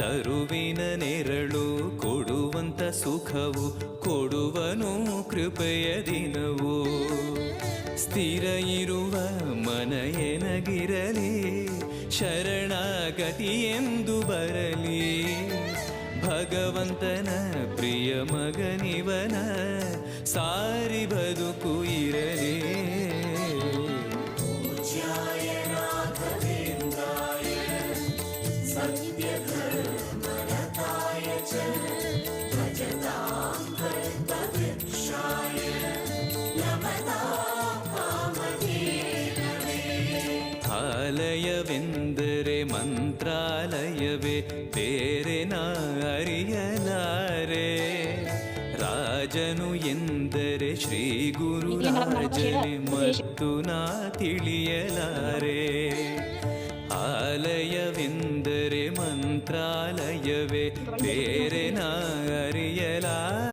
ತರುವಿನ ನೆರಳು ಕೊಡುವಂತ ಸುಖವು ಕೊಡುವನು ಕೃಪೆಯ ದಿನವು. ಸ್ಥಿರ ಇರುವ ಮನ ಎನಗಿರಲಿ ಶರಣಾಗತಿ ಎಂದು ಬರಲಿ. ಭಗವಂತನ ಪ್ರಿಯ ಮಗನಿವನ ಸಾರಿ ಬದುಕು ಇರಲಿ. ಆಲಯವೆಂದರೆ ಮಂತ್ರಾಲಯವೇ ಬೇರೆ ನಾ ಅರಿಯಲಾರೆ. ರಾಜನು ಎಂದರೆ ಶ್ರೀ ಗುರು ರಾಜನೇ ಮತ್ತು ನಾ ತಿಳಿಯಲಾರೆ. ಆಲಯವೆಂದರೆ ಮಂತ್ರಾಲಯವೇ ಬೇರೆ ನಾ